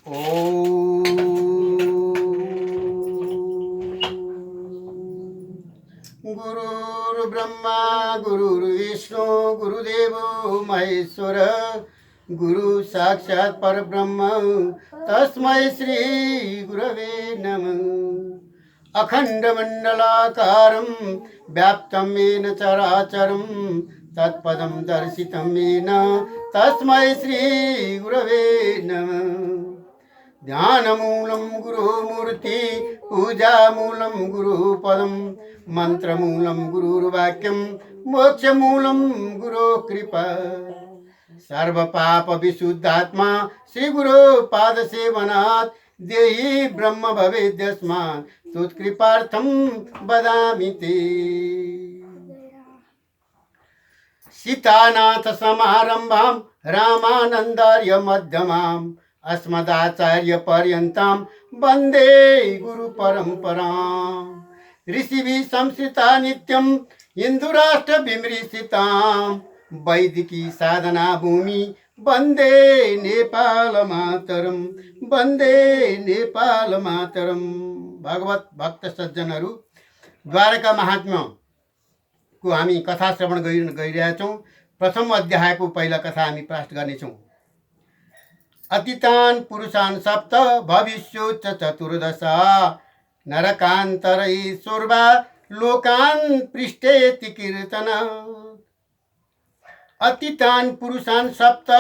ॐ गुरुर्ब्रह्मा गुरुर्विष्णु गुरुदेवो महेश्वर गुरु साक्षात् परब्रह्म तस्मै श्री गुरवे नमः। अखण्डमण्डलाकारं व्याप्तं येन चराचरं तत्पदं दर्शितं येन तस्मै श्री गुरवे नमः। ध्यानमूलं गुरुमूर्ति पूजामूलं गुरुपदं मंत्रमूलं गुरुर्वाक्यं मोक्षमूलं गुरो कृपा। सर्वपाप विशुद्धात्मा श्री गुरो पादसेवनात् देहि ब्रह्म भवेद्यस्मात् तुत्कृपार्थं वदामि ते। सीतानाथ समारंभां रामानन्दार्य मध्यमाम् अस्मदाचार्य पर्यन्तां वन्दे गुरु परम्पराम्। ऋषिभिः संस्कृता नित्यं इन्दुराष्ट्र विमृशितां वैदिकी साधना भूमि वन्दे नेपाल मातरम वन्दे नेपाल मातरम। भगवत भक्त सज्जनहरू, द्वारका महात्म्य को हामी कथा श्रवण गरिरहेका छौँ। प्रथम अध्यायको पहिला कथा हामी पाठ गर्नेछौँ। अतीतान पुरुषान सप्त भविष्योच्च चतुर्दश नरकान्तरैश्वर्वा लोकान् पृष्ठेति कीर्तन। अतीतान पुरुषान सप्त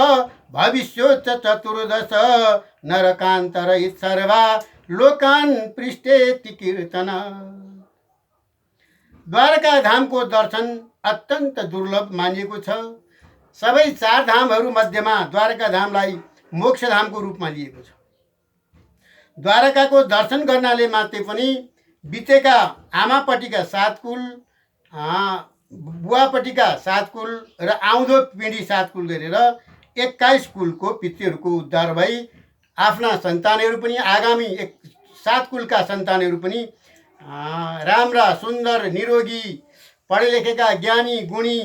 भविष्योच्च चतुर्दश नरकान्तरैश्वर्वा लोकान् पृष्ठेति कीर्तन। द्वारका धामको दर्शन अत्यन्त दुर्लभ मानिएको छ। सबै चार धामहरू मध्येमा द्वारका धामलाई मोक्ष धामको रूपमा लिएको छ। द्वारकाको दर्शन गर्नाले मात्रै पनि बितेका आमापट्टिका 7 कुल, बुवापट्टिका 7 कुल र आउँदो पिँढी 7 कुल गरेर 21 कुलको पितृहरूको उद्धार भई आफ्ना सन्तानहरू पनि आगामी 7 कुलका सन्तानहरू पनि राम्रा सुन्दर निरोगी पढे लेखेका ज्ञानी गुणी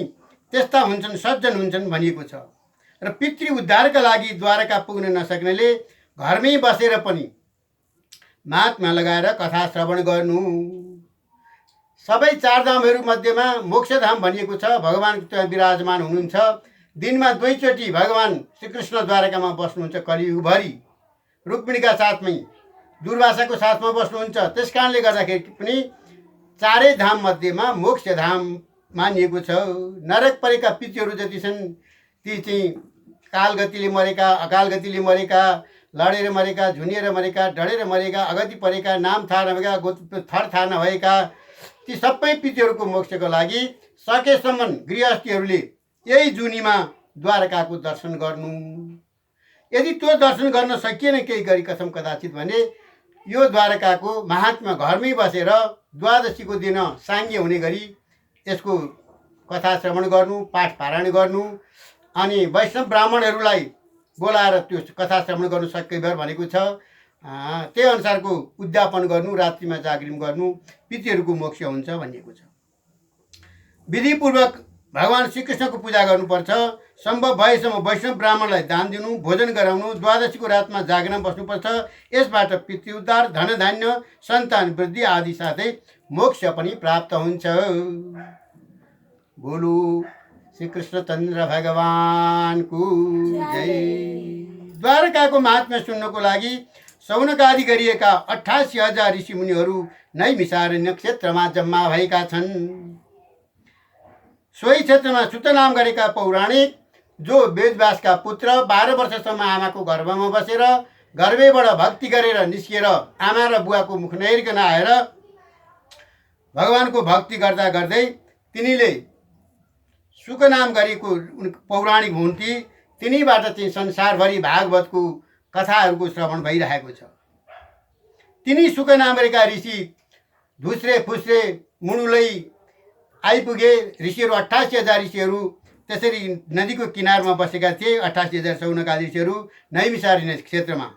त्यस्ता हुन्छन्, सज्जन हुन्छन् भनिएको छ। र पितृ उद्धारका लागि द्वारका पुग्न नसक्नेले घरमै बसेर पनि महात्मा लगाएर कथा श्रवण गर्नु। सबै चार धामहरू मध्येमा मोक्षधाम भनिएको छ। भगवान त्यहाँ विराजमान हुनुहुन्छ। दिनमा 2 चोटि भगवान श्रीकृष्ण द्वारकामा बस्नुहुन्छ। कलियुगभरि रुक्मिणीका साथमै दुर्वासाको साथमा बस्नुहुन्छ। त्यस कारणले गर्दाखेरि पनि चारै धाम मध्येमा मोक्षधाम मानिएको छ। नरक परेका पितृहरू जति छन् ती चाहिँ कालगतिले मरेका, अकालगतिले मरेका, लडेर मरेका, झुनिएर मरेका, डढेर मरेका, अगति परेका, नाम थाहा नभएका, थर थाहा नभएका ती सबै पितृहरूको मोक्षको लागि सकेसम्म गृहस्थीहरूले यही जुनीमा द्वारकाको दर्शन गर्नु। यदि त्यो दर्शन गर्न सकिएन केही गरी कसम कदाचित भने यो द्वारकाको महात्मा घरमै बसेर द्वादशीको दिन साङ्गे हुने गरी यसको कथा श्रवण गर्नु, पाठ पारायण गर्नु अनि वैष्णव ब्राह्मणहरूलाई बोलाएर त्यो कथा श्रवण गर्नु सकेभर भनेको छ। त्यही अनुसारको उद्यापन गर्नु, रात्रिमा जागरण गर्नु, पितृहरूको मोक्ष हुन्छ भनिएको छ। विधिपूर्वक भगवान श्रीकृष्णको पूजा गर्नुपर्छ। सम्भव भएसम्म वैष्णव ब्राह्मणलाई दान दिनु, भोजन गराउनु, द्वादशीको रातमा जागरण बस्नुपर्छ। यसबाट पितृ उद्धार, धन धान्य, सन्तान वृद्धि आदि साथै मोक्ष पनि प्राप्त हुन्छ। बोलो श्रीकृष्ण चन्द्र भगवानको जय। द्वारकाको महात्म्य सुन्नको लागि शौनकादि गरिएका 88,000 ऋषिमुनिहरू नैमिषारण्य क्षेत्रमा जम्मा भएका छन्। सोही क्षेत्रमा सुतनाम गरेका पौराणिक जो वेदव्यासका पुत्र 12 वर्षसम्म आमाको गर्भमा बसेर गर्भैबाट भक्ति गरेर निस्किएर आमा र बुवाको मुख नहेरिकन आएर भगवानको भक्ति गर्दा गर्दै तिनीले सुकनाम गरेको पौराणिक हुन्थे। तिनीबाट चाहिँ संसारभरि भागवतको कथाहरूको श्रवण भइरहेको छ। तिनी सुकनाम गरेका ऋषि धुस्रे फुस्रे मुडुलै आइपुगे। ऋषिहरू 88,000 ऋषिहरू त्यसरी नदीको किनारमा बसेका थिए। 88,000 शौनकादि ऋषिहरू नैमिषारण्य क्षेत्रमा।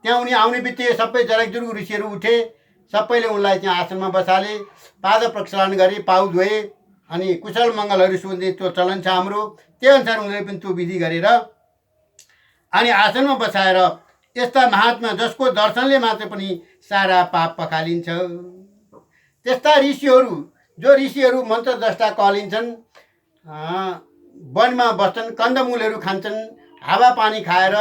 त्यहाँ उनी आउने बित्तिकै सबै जरकजुरु ऋषिहरू उठे। सबैले उनलाई त्यहाँ आसनमा बसाले, पाद प्रक्षालन गरे, पाउ धोए अनि कुशल मङ्गलहरू सोध्ने त्यो चलन छ हाम्रो। त्यही अनुसार उनीहरूले पनि त्यो विधि गरेर अनि आसनमा बसाएर यस्ता महात्मा जसको दर्शनले मात्र पनि सारा पाप पखालिन्छ। त्यस्ता ऋषिहरू जो ऋषिहरू मन्त्रद्रष्टा कहलिन्छन्, वनमा बस्छन्, कन्दमूलहरू खान्छन्, हावापानी खाएर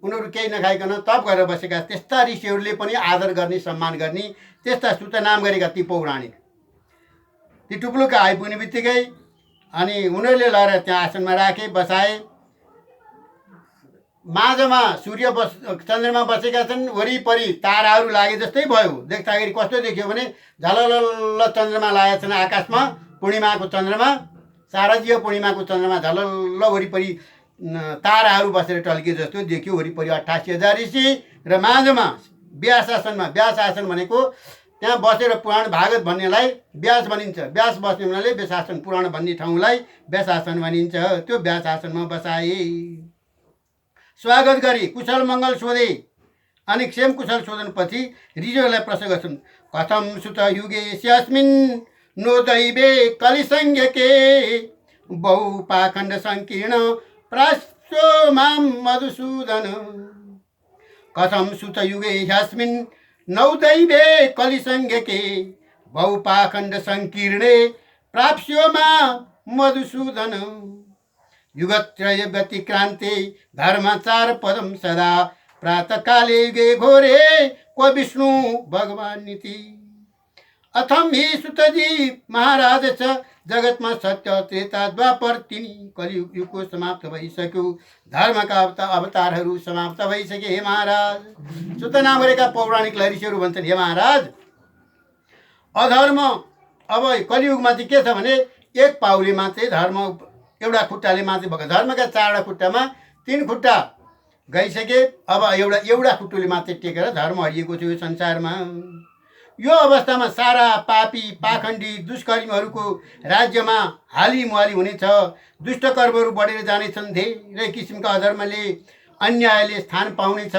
उनीहरू केही नखाइकन तप गरेर बसेका त्यस्ता ऋषिहरूले पनि आदर गर्ने, सम्मान गर्ने त्यस्ता सुतनाम गरेका ती पौराणिक ती टुप्लुका आइपुग्ने बित्तिकै अनि उनीहरूले लगेर त्यहाँ आसनमा राखे, बसाए। माझमा सूर्य चन्द्रमा बसेका छन्, वरिपरि ताराहरू लागे जस्तै भयो। देख्दाखेरि कस्तो देखियो भने झललल्ल चन्द्रमा लागेका छन् आकाशमा, पूर्णिमाको चन्द्रमा, शारदीय पूर्णिमाको चन्द्रमा झलल्ल वरिपरि ताराहरू बसेर टल्किए जस्तो देखियो। वरिपरि 88,000 ऋषि र माझमा व्यास आसनमा, व्यास आसन भनेको त्यहाँ बसेर पुराण भागवत भन्नेलाई व्यास भनिन्छ। व्यास बस्ने हुनाले व्यासासन, पुराण भन्ने ठाउँलाई व्यासासन भनिन्छ। त्यो व्यास आसनमा बसाए, स्वागत गरी कुशल मङ्गल सोधे। अनि क्षेम कुशल सोधनपछि ऋषिहरूलाई प्रश्न गर्छन्, कथम सुत युगेस्मिन् नो दैवे कलिसंज्ञके बहु पाखण्ड संकीर्ण प्राश्यो मां मधुसूदन। कथम सुत युगेस्मिन् नौ दैवे कलिसंज्ञके बहु पाखण्ड संकीर्णे प्राप्स्यो मां मधुसूदन। युगत्रय व्यतिक्रान्ते धर्माचार पदम सदा प्रातःकाले युगे घोरे क्व विष्णु भगवान नीति। अथम हि सुतजी महाराज छ जगतमा सत्य त्रेता द्वापर तिनी कलियुगको समाप्त भइसक्यो, धर्मका अवतारहरू समाप्त भइसके। हे महाराज, सुत नाम गरेका पौराणिक ऋषिहरू भन्छन्, हे महाराज, अधर्म अब कलियुगमा चाहिँ के छ भने एक पाउले मात्रै धर्म, एउटा खुट्टाले मात्रै भएको। धर्मका 4वटा खुट्टामा 3 खुट्टा गइसके, अब एउटा खुट्टुले मात्रै टेकेर धर्म हरिएको छ यो संसारमा। यो अवस्थामा सारा पापी पाखण्डी दुष्कर्मीहरूको राज्यमा हाली मुहाली हुनेछ। दुष्ट कर्महरू बढेर जानेछन्, धेरै किसिमका अधर्मले अन्यायले स्थान पाउनेछ।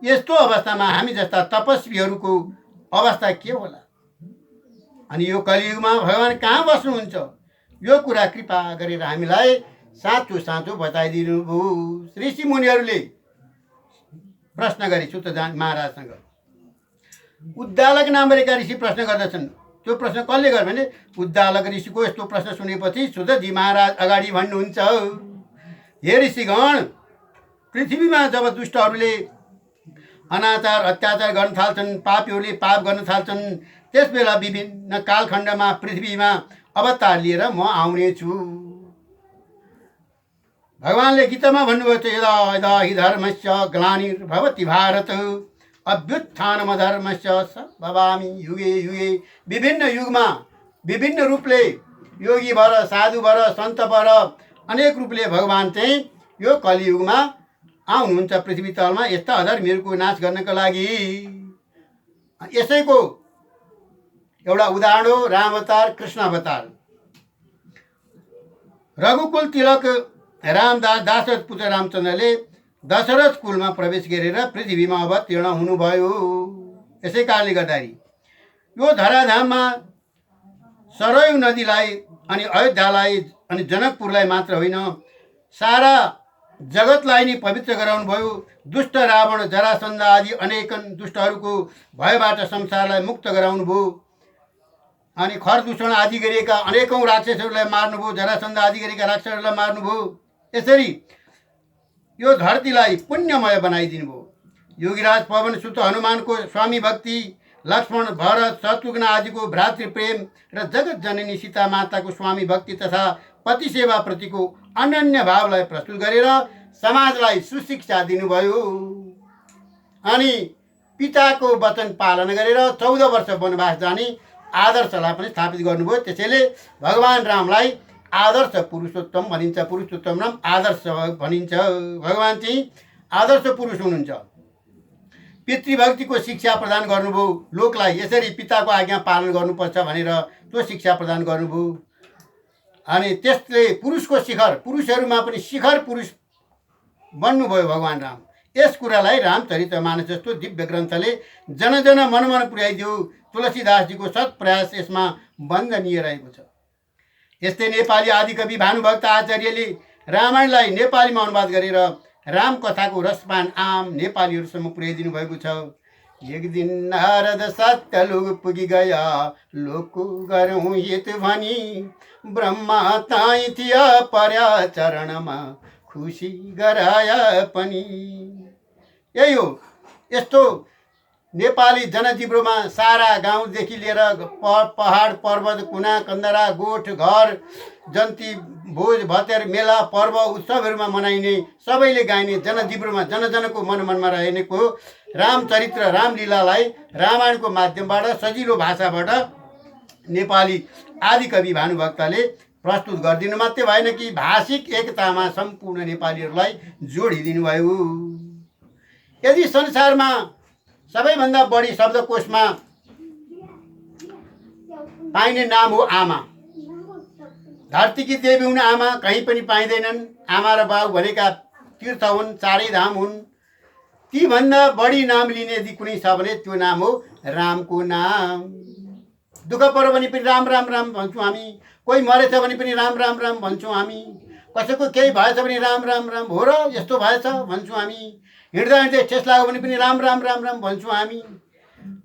यस्तो अवस्थामा हामी जस्ता तपस्वीहरूको अवस्था के होला? अनि यो कलियुगमा भगवान कहाँ बस्नुहुन्छ? यो कुरा कृपा गरेर हामीलाई साँचो साँचो बताइदिनुभयो। ऋषि मुनिहरूले प्रश्न गरे सुत महाराजसँग। उद्दालक नाम गरेका ऋषि प्रश्न गर्दछन्। त्यो प्रश्न कसले गर्यो भने उद्दालक ऋषिको यस्तो प्रश्न सुनेपछि सुतजी महाराज अगाडि भन्नुहुन्छ, हे ऋषिगण, पृथ्वीमा जब दुष्टहरूले अनाचार अत्याचार गर्न थाल्छन्, पापीहरूले पाप गर्न थाल्छन्, त्यसबेला विभिन्न कालखण्डमा पृथ्वीमा अवतार लिएर म आउने छु। भगवानले गीतामा भन्नुभएको छ, यदा यदा हि धर्मस्य ग्लानिर्भवति भारत अभ्युत्थानमधर्मस्य संभवामि युगे युगे। विभिन्न युगमा विभिन्न रूपले योगी भएर, साधु भएर, सन्त भएर अनेक रूपले भगवान चाहिँ यो कलियुगमा आउनुहुन्छ पृथ्वी तलमा यस्ता अधर्मीहरूको नाश गर्नको लागि। यसैको एउटा उदाहरण हो राम अवतार, कृष्ण अवतार। रघुकुल तिलक रामदास दाशरथ पुत्र रामचन्द्रले दशरथ कुलमा प्रवेश गरेर पृथ्वीमा अवतीर्ण हुनुभयो। यसै कारणले गर्दाखेरि यो धराधाममा सरयू नदीलाई अनि अयोध्यालाई अनि जनकपुरलाई मात्र होइन, सारा जगतलाई नै पवित्र गराउनु भयो। दुष्ट रावण, जरासन्ध आदि अनेकन दुष्टहरूको भयबाट संसारलाई मुक्त गराउनु भयो। अनि खरदूषण आदि गरिएका अनेकौं राक्षसहरूलाई मार्नुभयो, जरासन्ध आदि गरेका राक्षसहरूलाई मार्नुभयो। यसरी यो धरतीलाई पुण्यमय बनाइदिनु भयो। योगीराज पवन सुत हनुमानको स्वामी भक्ति, लक्ष्मण भरत शत्रुघ्न आदिको भ्रातृ प्रेम र जगत जननी सीता माताको स्वामी भक्ति तथा पति सेवा प्रतिको अनन्य भावलाई प्रस्तुत गरेर समाजलाई सुशिक्षा दिनुभयो। अनि पिताको वचन पालन गरेर 14 वर्ष वनवास जाने आदर्शलाई पनि स्थापित गर्नुभयो। त्यसैले भगवान रामलाई आदर्श पुरुषोत्तम भनिन्छ। पुरुषोत्तम नाम आदर्श भनिन्छ। भगवान चाहिँ आदर्श पुरुष हुनुहुन्छ। पितृभक्तिको शिक्षा प्रदान गर्नुभयो लोकलाई, यसरी पिताको आज्ञा पालन गर्नुपर्छ भनेर त्यो शिक्षा प्रदान गर्नुभयो। अनि त्यसले पुरुषको शिखर, पुरुषहरूमा पनि शिखर पुरुष बन्नुभयो भगवान राम। यस कुरालाई रामचरितमानस जस्तो दिव्य ग्रन्थले जन जन मन मन पुर्याइदियो। तुलसीदासजीको सत् प्रयास यसमा वन्दनीय रहेको छ। यस्तै नेपाली आदिकवि भानुभक्त आचार्यले रामायणलाई नेपालीमा अनुवाद गरेर राम कथाको रसपान आम नेपालीहरूसम्म पुर्याइदिनु भएको छ। एक दिन नारद सत्यलोक पुगी गया, लोकको गरौँ हित भनी, ब्रह्मा ताई थिया पर्या चरणमा, खुसी गराया पनि। यही हो, यस्तो नेपाली जनजिब्रोमा सारा गाउँदेखि लिएर पहाड पर्वत कुना कन्दरा गोठ घर जन्ती भोज भतेर मेला पर्व उत्सवहरूमा मनाइने सबैले गाइने जनजिब्रोमा जनजनको मनमा रहेको रामचरित्र रामलीलालाई रामायणको माध्यमबाट सजिलो भाषाबाट नेपाली आदिकवि भानुभक्तले प्रस्तुत गरिदिनु मात्रै भएन कि भाषिक एकतामा सम्पूर्ण नेपालीहरूलाई जोडिदिनु भयो। यदि संसारमा सबैभन्दा बढी शब्दकोशमा पाइने नाम हो आमा, धरतीकी देवी हुन् आमा, कहीँ पनि पाइँदैनन्। आमा र बाउ भनेका तीर्थ हुन्, चारै धाम हुन्। तीभन्दा बढी नाम लिने यदि कुनै छ भने त्यो नाम हो रामको नाम। दुःख पर्यो भने पनि राम राम राम भन्छौँ हामी, कोही मरेछ भने पनि राम राम राम भन्छौँ हामी, कसैको केही भएछ भने राम राम राम हो र यस्तो भएछ भन्छौँ हामी, हिँड्दा हिँड्दै ठेस लाग्यो भने पनि राम राम राम राम भन्छौँ हामी।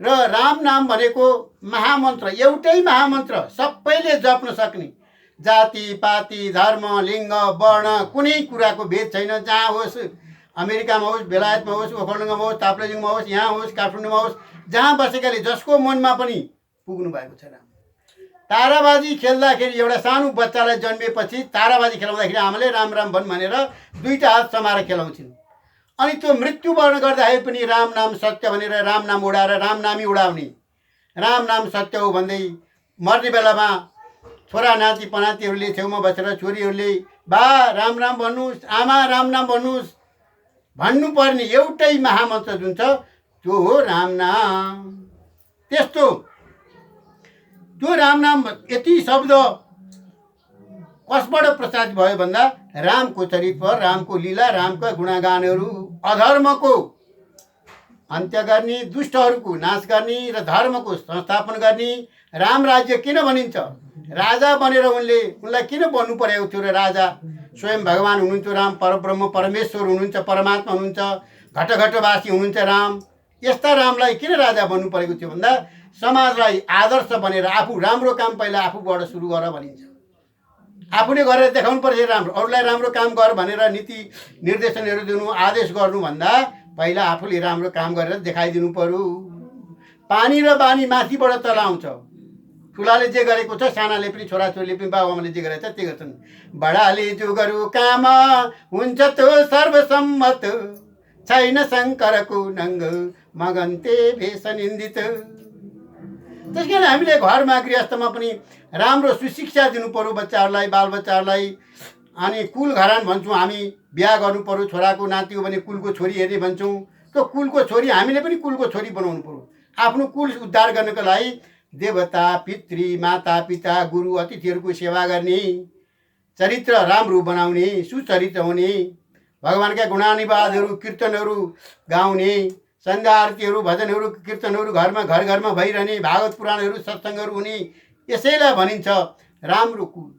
र राम नाम भनेको महामन्त्र, एउटै महामन्त्र, सबैले जप्न सक्ने, जाति पाति धर्म लिङ्ग वर्ण कुनै कुराको भेद छैन। जहाँ होस्, अमेरिकामा होस्, बेलायतमा होस्, ओखलढुङ्गामा होस्, ताप्लेजुङमा होस्, यहाँ होस्, काठमाडौँमा होस्, जहाँ बसेकाले जसको मनमा पनि पुग्नु भएको छ राम। ताराबाजी खेल्दाखेरि एउटा सानो बच्चालाई जन्मिएपछि ताराबाजी खेलाउँदाखेरि आमाले राम राम भन् भनेर दुईटा हात समाएर खेलाउँछिन्। अनि त्यो मृत्युवर्ण गर्दाखेरि पनि राम नाम सत्य भनेर राम नाम उडाएर राम नामी उडाउने, राम नाम सत्य हो भन्दै मर्ने बेलामा छोरा नाति पनातिहरूले छेउमा बसेर छोरीहरूले बा राम राम भन्नुहोस्, आमा राम नाम भन्नुहोस् भन्नुपर्ने एउटै महामन्त्र जुन छ त्यो हो राम नाम। त्यस्तो त्यो राम नाम यति शब्द कसबाट प्रसाद भयो भन्दा रामको चरित्र, रामको लीला, रामका गुणगानहरू, अधर्मको अन्त्य गर्ने, दुष्टहरूको नाश गर्ने र धर्मको संस्थापन गर्ने। राम राज्य किन भनिन्छ? राजा बनेर उनलाई किन बन्नु परेको थियो र राजा स्वयं भगवान हुनुहुन्थ्यो, राम परब्रह्म परमेश्वर हुनुहुन्छ, परमात्मा हुनुहुन्छ, घटघटवासी हुनुहुन्छ राम। यस्ता रामलाई किन राजा बन्नु परेको थियो भन्दा समाजलाई आदर्श बनेर आफू राम्रो काम पहिला आफूबाट सुरु गर भनिन्छ। आफूले गरेर देखाउनु पर्छ राम्रो, अरूलाई राम्रो काम गर भनेर नीति निर्देशनहरू दिनु, आदेश गर्नुभन्दा पहिला आफूले राम्रो काम गरेर देखाइदिनु पर्यो। पानी र बानी माथिबाट तल आउँछ। ठुलाले जे गरेको छ सानाले पनि, छोराछोरीले पनि, बाबुआमाले जे गरेको छ त्यही गर्छन्। बडाले जो गरु काम हुन्छ त्यो सर्वसम्मत, छैन शङ्करको नङ्ग मगन्ते भेष निन्दित। त्यस कारण हामीले घरमा गृहस्थमा पनि राम्रो सुशिक्षा दिनु पर्यो बच्चाहरूलाई, बालबच्चाहरूलाई। अनि कुल घरान भन्छौँ हामी, बिहा गर्नु पर्यो, छोराको नाति हो भने कुलको छोरी हेर्ने भन्छौँ। त्यो कुलको छोरी हामीले पनि कुलको छोरी बनाउनु पर्यो। आफ्नो कुल उद्धार गर्नको लागि देवता पितृ माता पिता गुरु अतिथिहरूको सेवा गर्ने, चरित्र राम्रो बनाउने, सुचरित्र हुने, भगवानका गुणानुवादहरू कीर्तनहरू गाउने, सन्ध्या आरतीहरू भजनहरू कीर्तनहरू घरमा घर घरमा भइरहने, भागवत पुराणहरू सत्सङ्गहरू हुने, यसैलाई भनिन्छ राम्रो कुल।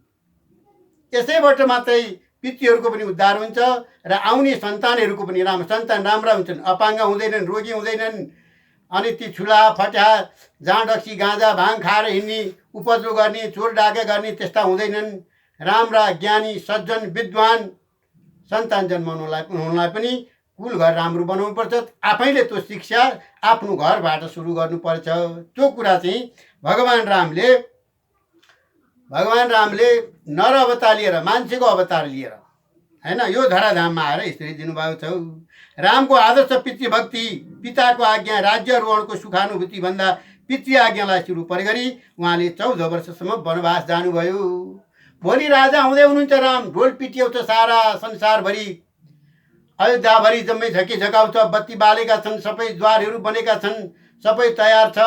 यसैबाट मात्रै पितृहरूको पनि उद्धार हुन्छ र आउने सन्तानहरूको पनि राम्रो, सन्तान राम्रा हुन्छन्, अपाङ्ग हुँदैनन्, रोगी हुँदैनन्। अनि ती छुला फट्या जाँड रक्सी गाँजा भाङ खाएर हिँड्ने, उपद्रो गर्ने, चोर डाका गर्ने त्यस्ता हुँदैनन्। राम्रा ज्ञानी सज्जन विद्वान सन्तान जन्माउनलाई पनि कुल घर राम्रो बनाउनुपर्छ। आफैले त्यो शिक्षा आफ्नो घरबाट सुरु गर्नुपर्छ। त्यो कुरा चाहिँ भगवान रामले नर अवतार लिएर, मान्छेको अवतार लिएर हैन यो धराधाममा आएर यसरी दिनुभएको छ। रामको आदर्श पितृभक्ति, पिताको आज्ञा, राज्यारोहणको सुखानुभूति भन्दा पितृ आज्ञालाई सुरु गरी उहाँले 14 वर्षसम्म वनवास जानुभयो। भोलि राजा हुँदै हुनुहुन्छ राम, ढोल पिटियो त सारा संसारभरि, अयोध्याभरि जम्मै झकी झकाउँछ, बत्ती बालेका छन्, सबै द्वारहरू बनेका छन्, सबै तयार छ।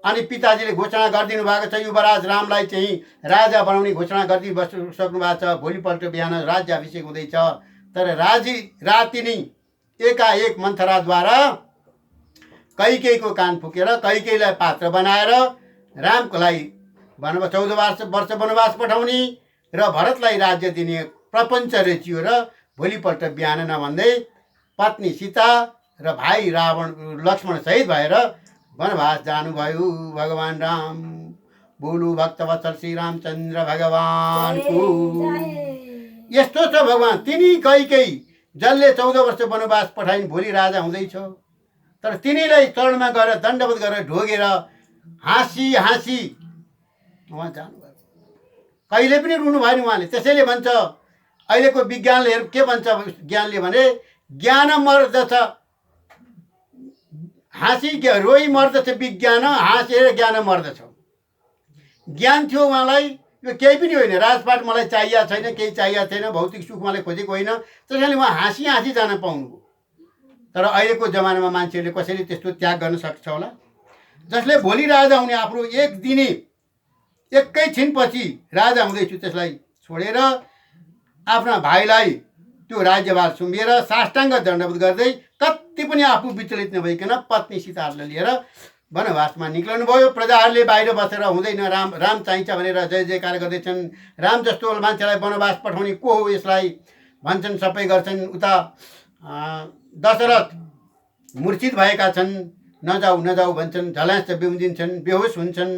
अनि पिताजीले घोषणा गरिदिनु भएको छ, युवराज रामलाई चाहिँ राजा बनाउने घोषणा गरिदिनु सक्नु भएको छ। भोलिपल्ट बिहान राज्याभिषेक हुँदैछ। तर राति नै एकाएक मन्थराद्वारा कैकेयीको कान फुकेर कैकेयीलाई पात्र बनाएर रामको लागि 14 वर्ष वनवास पठाउने र भरतलाई राज्य दिने प्रपञ्च रचियो र भोलिपल्ट बिहान नभन्दै पत्नी सीता र भाइ रावण लक्ष्मण शहीद भएर वनवास जानुभयो भगवान राम। बोलु भक्तवत्सल श्री रामचन्द्र भगवानको। यस्तो छ भगवान, तिनी कैकेयी जसले 14 वर्ष वनवास पठाइन् भोलि राजा हुँदैछ, तर तिनीलाई चरणमा गएर दण्डवत गरेर ढोगेर हाँसी हाँसी उहाँ जानुभयो। कहिले पनि रुनु भएन उहाँले। त्यसैले भन्छ अहिलेको विज्ञानले के भन्छ, ज्ञानले भने ज्ञान मर्दछ, हाँसी रोई मर्दछ विज्ञान, हाँसेर ज्ञान मर्दछ। ज्ञान थियो उहाँलाई, यो केही पनि होइन, राजपाट मलाई चाहिएको छैन, केही चाहिएको छैन, भौतिक सुख मलाई खोजेको होइन, त्यसैले उहाँ हाँसी हाँसी जान पाउनुभयो। तर अहिलेको जमानामा मान्छेहरूले कसरी त्यस्तो त्याग गर्न सक्छ होला? जसले भोलि राजा हुने आफ्नो एक दिने एकैछिनपछि राजा हुँदैछु त्यसलाई छोडेर आफ्ना भाइलाई त्यो राज्यभार सुम्बिएर साष्टाङ्ग दण्डवत गर्दै कति पनि आफू विचलित नभइकन पत्नी सीताहरूलाई लिएर वनवासमा निक्लनु भयो। प्रजाहरूले बाहिर बसेर हुँदैन, राम चाहिन्छ भनेर जय जयकार गर्दैछन्। राम जस्तो मान्छेलाई वनवास पठाउने को हो यसलाई भन्छन्, सबै गर्छन्। उता दशरथ मूर्छित भएका छन्, नजाऊ नजाऊ भन्छन्, झल्यास बिउजिन्छन्, बेहोस हुन्छन्,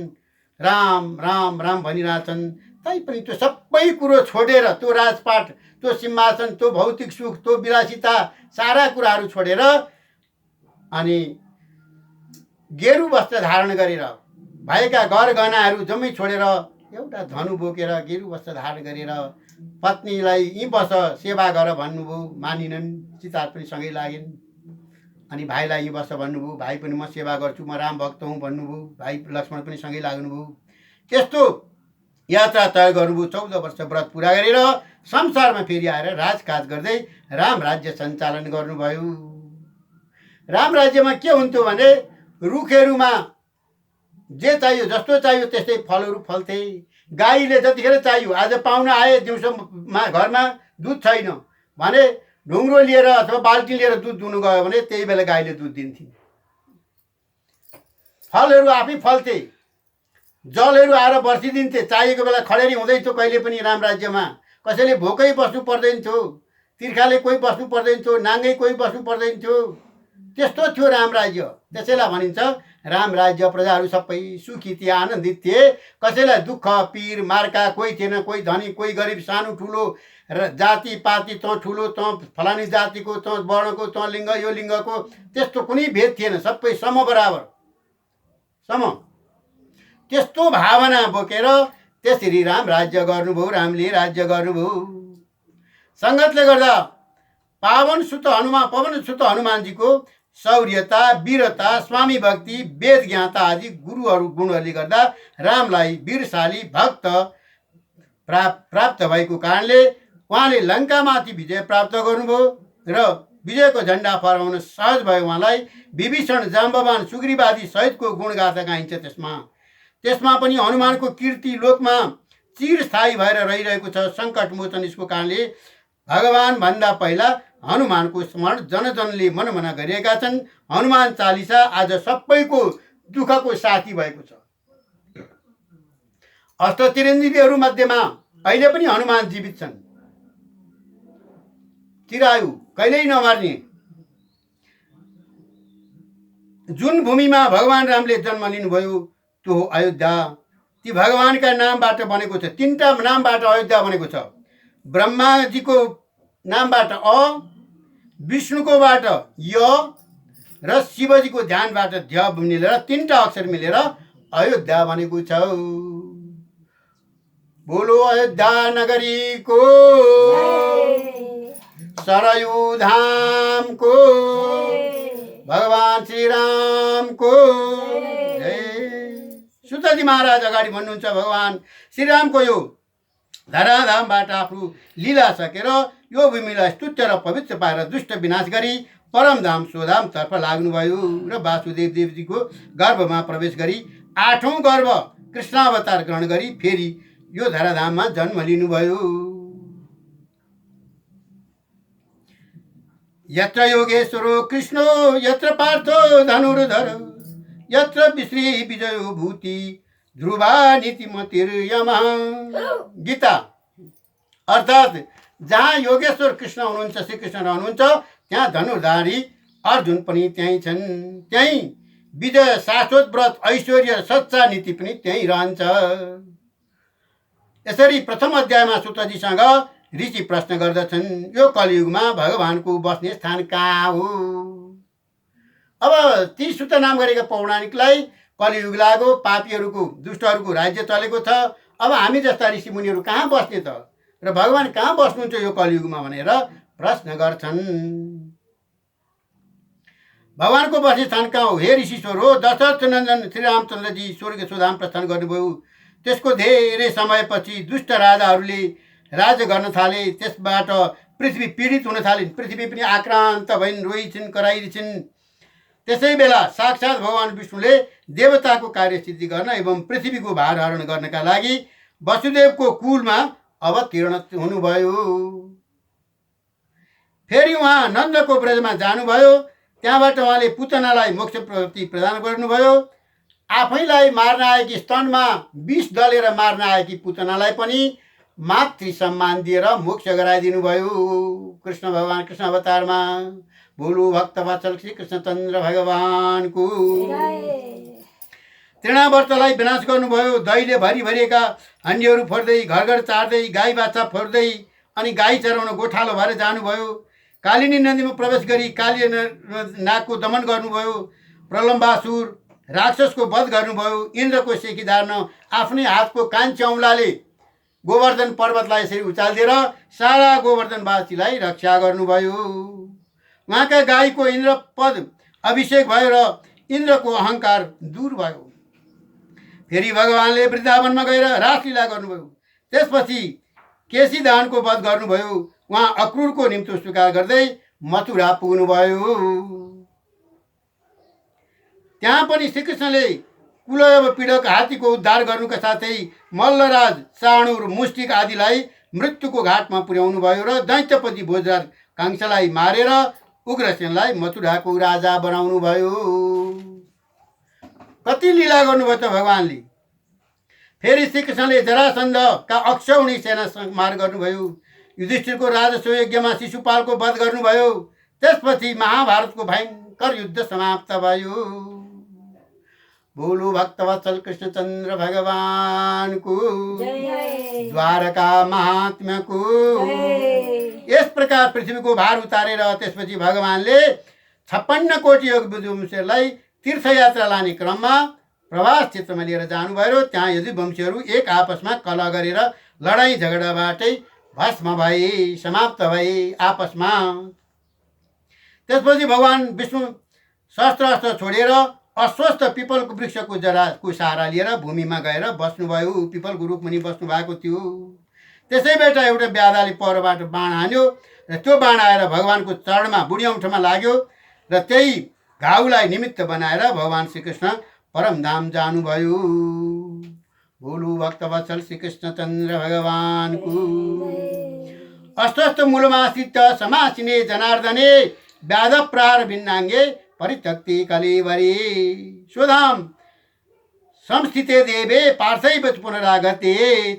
राम राम राम भनिरहेछन्। तैपनि त्यो सबै कुरो छोडेर, त्यो राजपाट, त्यो सिंहासन, त्यो भौतिक सुख, त्यो विलासिता, सारा कुराहरू छोडेर अनि गेरु वस्त्र धारण गरेर, भएका गहनाहरू जम्मै छोडेर एउटा धनु बोकेर गेरु वस्त्र धारण गरेर पत्नीलाई यहीँ बस सेवा गर भन्नुभयो। मानिनन्, सीता पनि सँगै लागिन्। अनि भाइलाई यहीँ बस भन्नुभयो, भाइ पनि म सेवा गर्छु, म राम भक्त हुँ भन्नुभयो। भाइ लक्ष्मण पनि सँगै लाग्नुभयो। यस्तो यात्रा तय गर्नुभयो। 14 वर्ष व्रत पुरा गरेर संसारमा फेरि आएर राजकाज गर्दै राम राज्य सञ्चालन गर्नुभयो। राम राज्यमा के हुन्थ्यो भने रुखहरूमा जे चाहियो, जस्तो चाहियो त्यस्तै फलहरू फल्थे। गाईले जतिखेर चाहियो, आज पाहुना आए दिउँसोमा घरमा दुध छैन भने ढुङ्ग्रो लिएर अथवा बाल्टी लिएर दुध दुहुनु गयो भने त्यही बेला गाईले दुध दिन्थिन्। फलहरू आफै फल्थे, जलहरू आएर बर्सिदिन्थे। चाहिएको बेला खडेरी हुँदैन थियो कहिले पनि राम राज्यमा। कसैले भोकै बस्नु पर्दैन थियो, तिर्खाले कोही बस्नु पर्दैन थियो, नाङ्गै कोही बस्नु पर्दैन थियो। त्यस्तो थियो राम राज्य। त्यसैलाई भनिन्छ राम राज्य। प्रजाहरू सबै सुखी थिए, आनन्दित थिए। कसैलाई दुःख पीर मार्का कोही थिएन, कोही धनी कोही गरिब, सानो ठुलो र जाति पाति, तँ ठुलो तँ फलानी जातिको, तँ वर्णको, तँ लिङ्ग यो लिङ्गको, त्यस्तो कुनै भेद थिएन। सबै सम बराबर सम। त्यस्तो भावना बोकेर त्यसरी राम राज्य गर्नुभयो, रामले राज्य गर्नुभयो। सङ्गतले गर्दा पवन सुत हनुमानजीको शौर्यता, वीरता, स्वामी भक्ति, वेद ज्ञाता आदि गुणहरूले गर्दा रामलाई वीरशाली भक्त प्राप्त भएको कारणले उहाँले लङ्कामाथि विजय प्राप्त गर्नुभयो र विजयको झन्डा फहराउन सहज भयो उहाँलाई। विभीषण, जाम्बवान, सुग्रीव आदि सहितको गुणगाथा गाइन्छ त्यसमा पनि हनुमानको कीर्ति लोकमा चिरस्थायी भएर रहिरहेको छ। सङ्कट मोचन यसको कारणले भगवान भन्दा पहिला हनुमानको स्मरण जनजनले मनमना गरिएका छन्। हनुमान चालिसा आज सबैको दुःखको साथी भएको छ। अष्ट चिरञ्जीवीहरू मध्येमा अहिले पनि हनुमान जीवित छन्। चिरायु कहिल्यै नमर्ने। जुन भूमिमा भगवान रामले जन्म लिनुभयो त्यो हो अयोध्या। ती भगवानका नामबाट बनेको छ। 3टा नामबाट अयोध्या बनेको छ। ब्रह्माजीको नामबाट अ, विष्णुकोबाट य र शिवजीको ध्यानबाट ध्य मिलेर 3टा अक्षर मिलेर अयोध्या बनेको छ। बोलो अयोध्या नगरीको, सरयू धामको, भगवान श्रीरामको जय। सुतजी महाराज अगाडि भन्नुहुन्छ भगवान श्रीरामको यो धराधामबाट आफ्नो लीला सकेर यो भूमिलाई स्तुत्य र पवित्र पारेर दुष्ट विनाश गरी परमधाम स्वधामतर्फ लाग्नुभयो र वासुदेव देवजीको गर्भमा प्रवेश गरी 8औं गर्भ कृष्णावतार ग्रहण गरी फेरि यो धराधाममा जन्म लिनुभयो। यत्र योगेश्वरो कृष्णो, यत्र पार्थो धनुर्धर, यत्र विश्री विजयो भूति, ध्रुवा नीतिमतिर्यमः। गीता अर्थात् जहाँ योगेश्वर कृष्ण हुनुहुन्छ, श्रीकृष्ण रहनुहुन्छ, त्यहाँ धनुर्धारी अर्जुन पनि त्यहीँ छन्। त्यहीँ विजय, शाश्वत व्रत, ऐश्वर्य, सच्चा नीति पनि त्यहीँ रहन्छ। यसरी प्रथम अध्यायमा सुतजीसँग ऋषि प्रश्न गर्दछन्, यो कलियुगमा भगवानको बस्ने स्थान कहाँ हो? अब ती सुत नाम गरेका पौराणिकलाई कलियुग लाग्यो, पापीहरूको, दुष्टहरूको राज्य चलेको छ, अब हामी जस्ता ऋषि मुनिहरू कहाँ बस्ने त र भगवान कहाँ बस्नुहुन्छ यो कलियुगमा भनेर प्रश्न गर्छन्। भगवानको बस्ने स्थान कहाँ हो? हे ऋषिश्वर हो, दशरथ नन्दन श्री रामचन्द्रजी स्वर्ग स्वधाम प्रस्थान गर्नुभयो। त्यसको धेरै समयपछि दुष्ट राजाहरूले राज्य गर्न थाले। त्यसबाट पृथ्वी पीडित हुन थालिन्, पृथ्वी पनि आक्रान्त भइन्, रोइछिन्, कराइछिन्। त्यसै बेला साक्षात् भगवान विष्णुले देवताको कार्यसिद्धि गर्न एवं पृथ्वीको भार हरण गर्नका लागि वसुदेवको कुलमा अवतीर्ण हुनुभयो। फेरि उहाँ नन्दको ब्रजमा जानुभयो। त्यहाँबाट उहाँले पुतनालाई मोक्ष प्राप्ति प्रदान गर्नुभयो। आफैलाई मार्न आएकी, स्तनमा विष दलेर मार्न आएकी पुतनालाई पनि मातृ सम्मान दिएर मोक्ष गराइदिनु भयो कृष्ण भगवान कृष्ण अवतारमा। बोलो भक्तवत्सल श्री कृष्णचन्द्र भगवानको। तृणावर्तलाई विनाश गर्नुभयो। दैले भरि भरिएका हन्डीहरू फोर्दै, घर घर चार्दै, गाई बाछा फोर्दै अनि गाई चराउन गोठालो भएर जानुभयो। कालिनी नदीमा प्रवेश गरी काली नागको दमन गर्नुभयो। प्रलम्बासुर राक्षसको वध गर्नुभयो। इन्द्रको सेकी धार्न आफ्नै हातको कान्छी औँलाले गोवर्धन पर्वतलाई यसरी उचालिदिएर सारा गोवर्धनवासीलाई रक्षा गर्नुभयो। उहाँका गाईको इन्द्र पद अभिषेक भयो र इन्द्रको अहङ्कार दूर भयो। फेरि भगवानले वृन्दावनमा गएर रासलीला गर्नुभयो। त्यसपछि केसीदानको वध गर्नुभयो। उहाँ अक्रूरको निम्तो स्वीकार गर्दै मथुरा पुग्नुभयो। त्यहाँ पनि श्रीकृष्णले कुलयव पीडक हात्तीको उद्धार गर्नुका साथै मल्लराज, चाणुर, मुष्टिक आदिलाई मृत्युको घाटमा पुर्याउनु भयो र दैत्यपति भोजराज कांक्षलाई मारेर उग्रसेनलाई मथुराको राजा बनाउनु भयो। कति लीला गर्नुभयो त भगवानले। फेरि श्रीकृष्णले जरासन्धका अक्षौहिणी सेना संहार गर्नुभयो। युधिष्ठिरको राजस्व यज्ञमा शिशुपालको वध गर्नुभयो। त्यसपछि महाभारतको भयङ्कर युद्ध समाप्त भयो। बोलो भक्तवत्सल कृष्णचन्द्र भगवानको। द्वारका महात्म्यको। यस प्रकार पृथ्वीको भार उतारेर त्यसपछि भगवानले 56 कोटी योग वंशीहरूलाई तीर्थयात्रा लाने क्रममा प्रवास क्षेत्रमा लिएर जानुभयो। त्यहाँ यदुवंशीहरू एक आपसमा कलह गरेर लडाईँ झगडाबाटै भस्म भए, समाप्त भए आपसमा। त्यसपछि भगवान विष्णु शस्त्र अस्त्र छोडेर अस्वस्थ पिपलको वृक्षको जराको सहारा लिएर भूमिमा गएर बस्नुभयो। पिपलको रुखमुनि बस्नु भएको थियो। त्यसैबाट एउटा ब्याधाले परबाट बाण हान्यो र त्यो बाण आएर भगवानको चरणमा, बुढी औँठोमा लाग्यो र त्यही घाउलाई निमित्त बनाएर भगवान श्रीकृष्ण परमधाम जानुभयो। बोलो भक्तवत्सल श्रीकृष्णचन्द्र भगवानको। अस्वस्थ मूलमाश्रित समासिने जनार्दने व्याध प्रार भिन्नाङ्गे परित्यक्ति कलेवरे स्वधाम संस्थिते देवे पार्थैव पुनरागते।